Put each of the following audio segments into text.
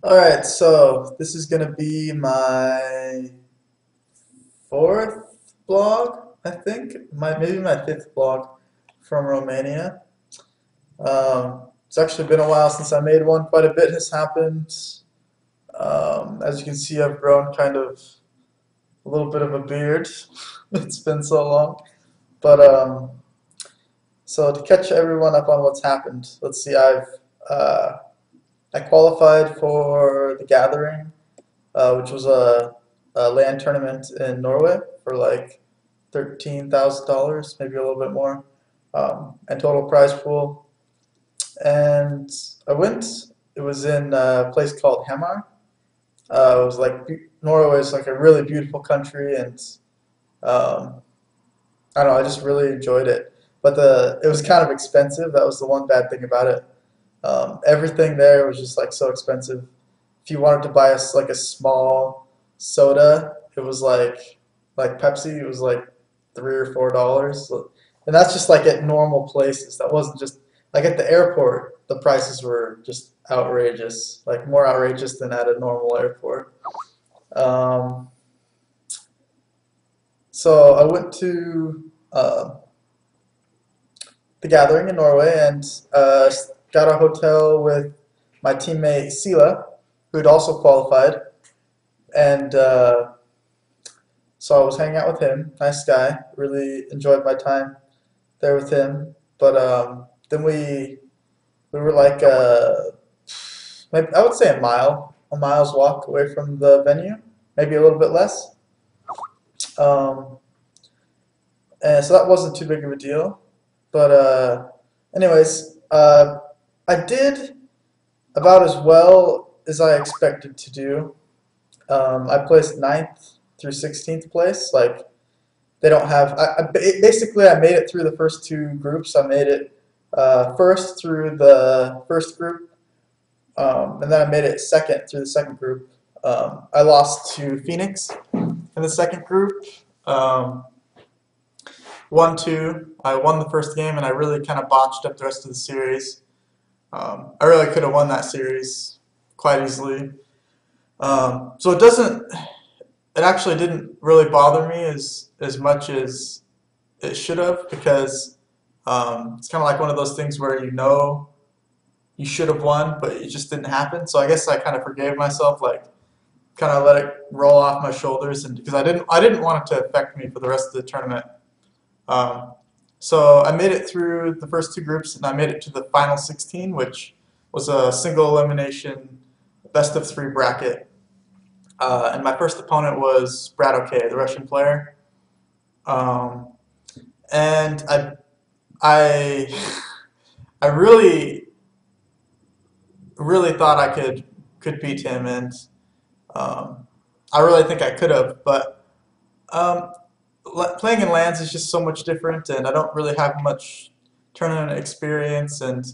Alright, so this is gonna be my fourth blog, I think. Maybe my fifth blog from Romania. It's actually been a while since I made one. Quite a bit has happened. As you can see, I've grown kind of a little bit of a beard. It's been so long. But so to catch everyone up on what's happened, let's see. Uh, I qualified for the Gathering, which was a land tournament in Norway for like $13,000, maybe a little bit more, and total prize pool. And I went. It was in a place called Hamar. It was like Norway is like a really beautiful country, and um, I don't know. I just really enjoyed it. But it was kind of expensive. That was the one bad thing about it. Everything there was just like so expensive. If you wanted to buy us like a small soda, it was like Pepsi. It was like $3 or $4, and that's just like at normal places. That wasn't just like at the airport. The prices were just outrageous, like more outrageous than at a normal airport. Um, so I went to the Gathering in Norway and got a hotel with my teammate Sila, who had also qualified, and so I was hanging out with him. Nice guy. Really enjoyed my time there with him. But then we were like maybe I would say a mile's walk away from the venue, maybe a little bit less. Um, and so that wasn't too big of a deal. But anyways, I did about as well as I expected to do. I placed ninth through 16th place. Like they don't have. Basically I made it through the first two groups. I made it first through the first group, and then I made it second through the second group. I lost to Phoenix in the second group. Um, 1-2. I won the first game, and I really kind of botched up the rest of the series. I really could have won that series quite easily. So it doesn't. It actually didn't really bother me as much as it should have because it's kind of like one of those things where you know you should have won, but it just didn't happen. So I guess I kind of forgave myself, like kind of let it roll off my shoulders, and because I didn't want it to affect me for the rest of the tournament. Um, so I made it through the first two groups, and I made it to the final 16, which was a single elimination, best of three bracket. And my first opponent was RaNgeD, the Russian player. Um, and I, I really thought I could beat him, and um, I really think I could have, but um, playing in lands is just so much different, and I don't really have much tournament experience, and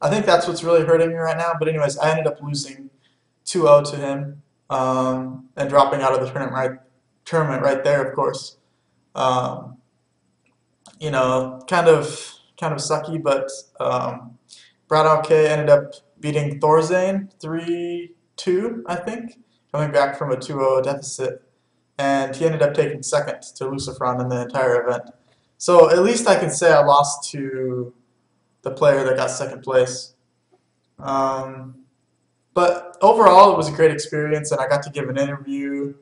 I think that's what's really hurting me right now. But anyways, I ended up losing 2-0 to him, and dropping out of the tournament right there, of course. Um, kind of sucky, but Brad OK ended up beating Thorzane 3-2, I think, coming back from a 2-0 deficit, and he ended up taking second to Lucifron in the entire event. So at least I can say I lost to the player that got second place. Um, but overall, it was a great experience, and I got to give an interview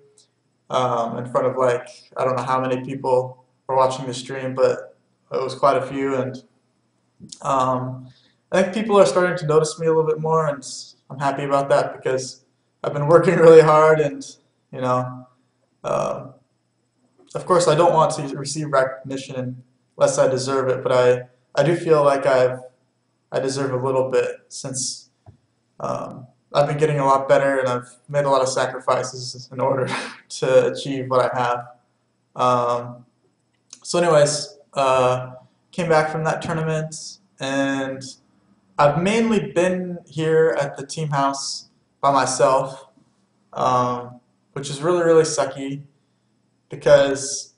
in front of like I don't know how many people were watching the stream, but it was quite a few, and I think people are starting to notice me a little bit more, and I'm happy about that because I've been working really hard, and you know, um, of course, I don't want to receive recognition unless I deserve it, but I do feel like I deserve a little bit since I've been getting a lot better, and I've made a lot of sacrifices in order to achieve what I have. So anyways, came back from that tournament, and I've mainly been here at the team house by myself, which is really, really sucky because,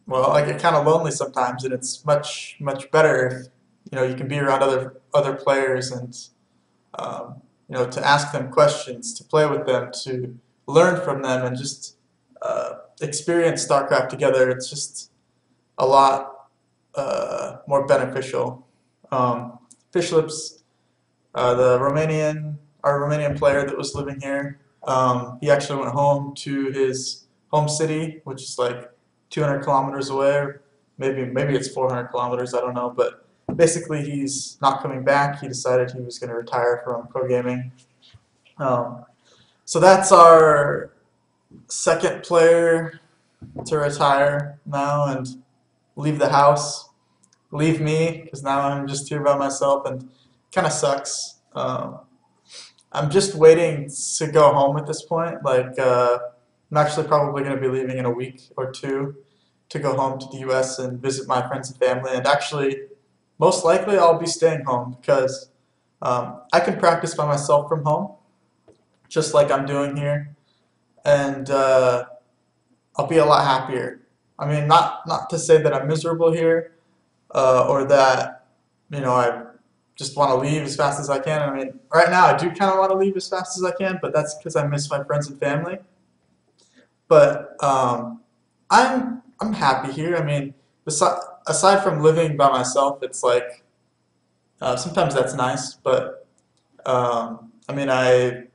well, I get kind of lonely sometimes, and it's much, much better if you can be around other players and um, to ask them questions, to play with them, to learn from them, and just experience StarCraft together. It's just a lot more beneficial. Fishlips, our Romanian player that was living here, he actually went home to his home city, which is like 200 kilometers away, or maybe it's 400 kilometers, I don't know, but basically he's not coming back. He decided he was going to retire from pro gaming. Um, so that's our second player to retire now and leave the house, leave me, because now I'm just here by myself and kind of sucks. I'm just waiting to go home at this point. I'm actually probably going to be leaving in a week or two to go home to the U.S. and visit my friends and family. And actually, most likely, I'll be staying home because I can practice by myself from home, just like I'm doing here, and I'll be a lot happier. I mean, not to say that I'm miserable here, or that I just want to leave as fast as I can. I mean, right now I do kind of want to leave as fast as I can, but that's because I miss my friends and family. But I'm happy here. I mean, aside from living by myself, it's like sometimes that's nice, but I mean, I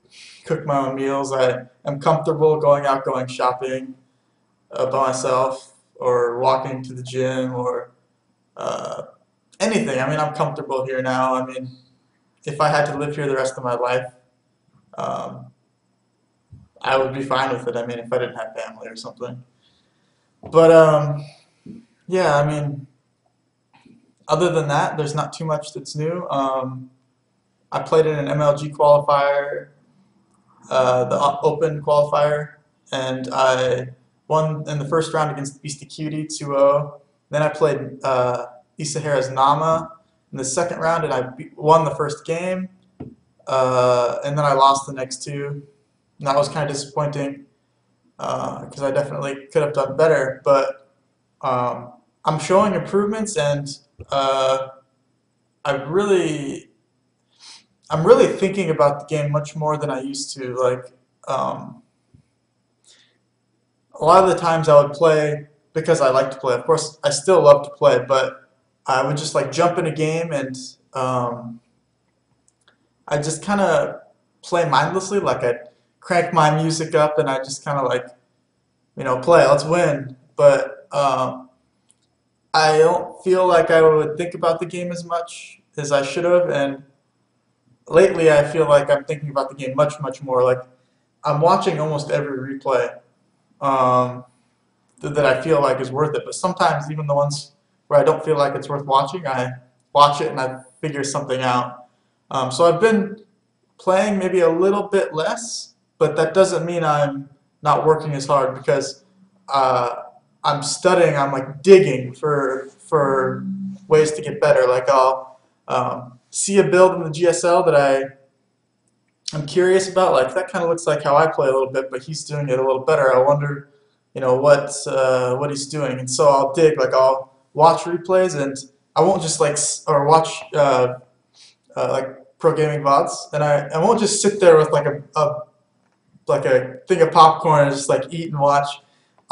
cook my own meals. I am comfortable going shopping by myself, or walking to the gym, or uh, anything. I mean, I'm comfortable here now. I mean, if I had to live here the rest of my life, um, I would be fine with it. I mean, if I didn't have family or something. But yeah, I mean, other than that, there's not too much that's new. I played in an MLG qualifier, the Open qualifier, and I won in the first round against Beastie Cutie 2-0. Then I played Isahara's Nama in the second round, and won the first game. And then I lost the next two. And that was kind of disappointing because I definitely could have done better. But I'm showing improvements, and uh, I really I'm really thinking about the game much more than I used to. Um, a lot of the times I would play because I like to play. Of course, I still love to play, but I would just like jump in a game and um, I just kind of play mindlessly. Like I'd crank my music up and I just kind of like play. Let's win. But I don't feel like I would think about the game as much as I should have, and lately I feel like I'm thinking about the game much more. Like I'm watching almost every replay um, that I feel like is worth it. But sometimes even the ones where I don't feel like it's worth watching, I watch it and I figure something out. So I've been playing maybe a little bit less, but that doesn't mean I'm not working as hard because uh, I'm studying. I'm like digging for ways to get better. Like I'll see a build in the GSL that I'm curious about. Like that kind of looks like how I play a little bit, but he's doing it a little better. I wonder, what he's doing, and so I'll dig. Like I'll watch replays, and I won't just or watch like pro gaming VODs, and I won't just sit there with like a thing of popcorn and just like eat and watch.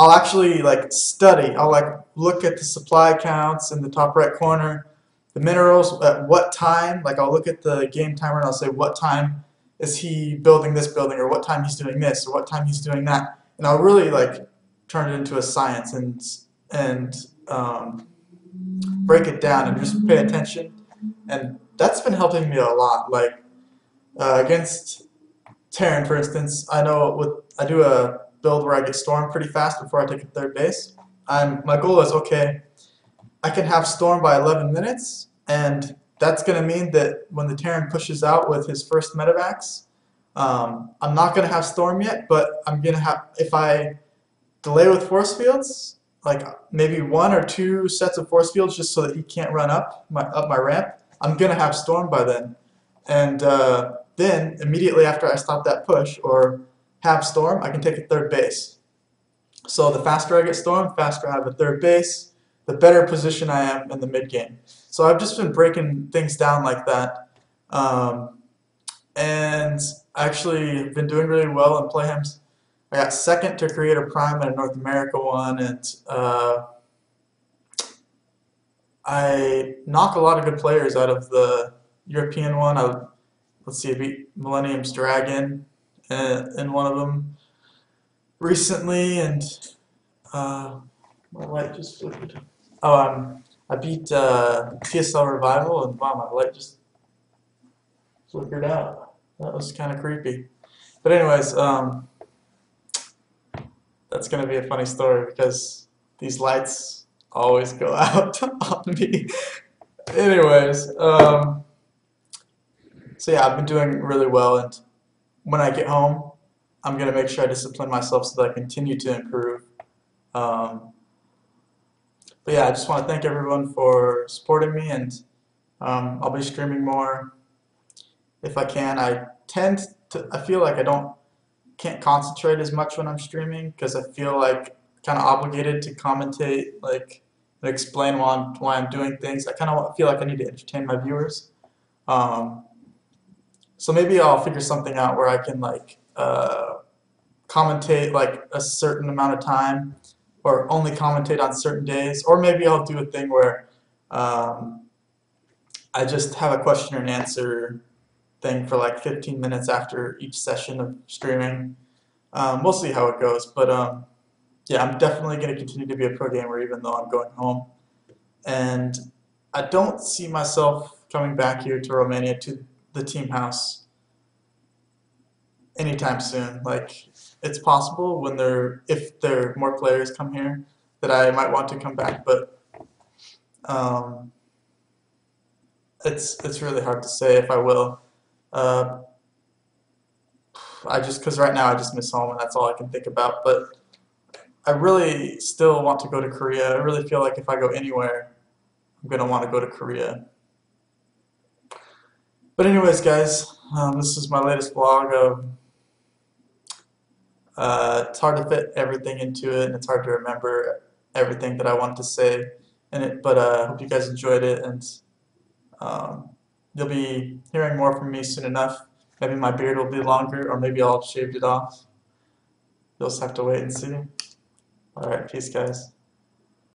I'll actually like study. I'll like look at the supply counts in the top right corner, the minerals at what time. Like I'll look at the game timer and I'll say what time is he building this building, or what time he's doing this, or what time he's doing that, and I'll really like turn it into a science and break it down and just pay attention. And that's been helping me a lot. Like against Terran, for instance, I do a build where I get stormed pretty fast before I take a third base. My goal is, okay, I can have storm by 11 minutes, and that's going to mean that when the Terran pushes out with his first medevacs, I'm not going to have storm yet, but I'm going to have, if I delay with force fields, like maybe one or two sets of force fields just so that he can't run up my ramp, I'm going to have storm by then. And then immediately after I stop that push or have storm, I can take a third base. So the faster I get storm, the faster I have a third base, the better position I am in the mid game. So I've just been breaking things down like that. And actually been doing really well in Playham's. I got second to Creator Prime in a North America one, and I knock a lot of good players out of the European one. Let's see, I beat Millennium's Dragon in one of them recently, and my light just flickered. Oh, I beat TSL Revival, and wow, my light just flickered out. That was kind of creepy. But anyways, that's gonna be a funny story because these lights always go out on me. Anyways, so yeah, I've been doing really well, and when I get home, I'm gonna make sure I discipline myself so that I continue to improve. Um, but yeah, I just want to thank everyone for supporting me, and I'll be streaming more if I can. I feel like can't concentrate as much when I'm streaming because I feel like kind of obligated to commentate, like and explain why I'm doing things. I kind of feel like I need to entertain my viewers. Um, so maybe I'll figure something out where I can like commentate like a certain amount of time, or only commentate on certain days, or maybe I'll do a thing where um, I just have a question and answer thing for like 15 minutes after each session of streaming. We'll see how it goes, but yeah, I'm definitely going to continue to be a pro gamer even though I'm going home. And I don't see myself coming back here to Romania to the team house anytime soon. Like, it's possible if there are more players come here that I might want to come back, but um, it's really hard to say if I will. Uh, because right now I just miss home and that's all I can think about. But I really still want to go to Korea. I really feel like if I go anywhere, I'm gonna want to go to Korea. But anyways, guys, this is my latest vlog of. It's hard to fit everything into it, and it's hard to remember everything that I wanted to say in it. But I hope you guys enjoyed it, and um, you'll be hearing more from me soon enough. Maybe my beard will be longer, or maybe I'll have shaved it off. You'll just have to wait and see. All right, peace, guys.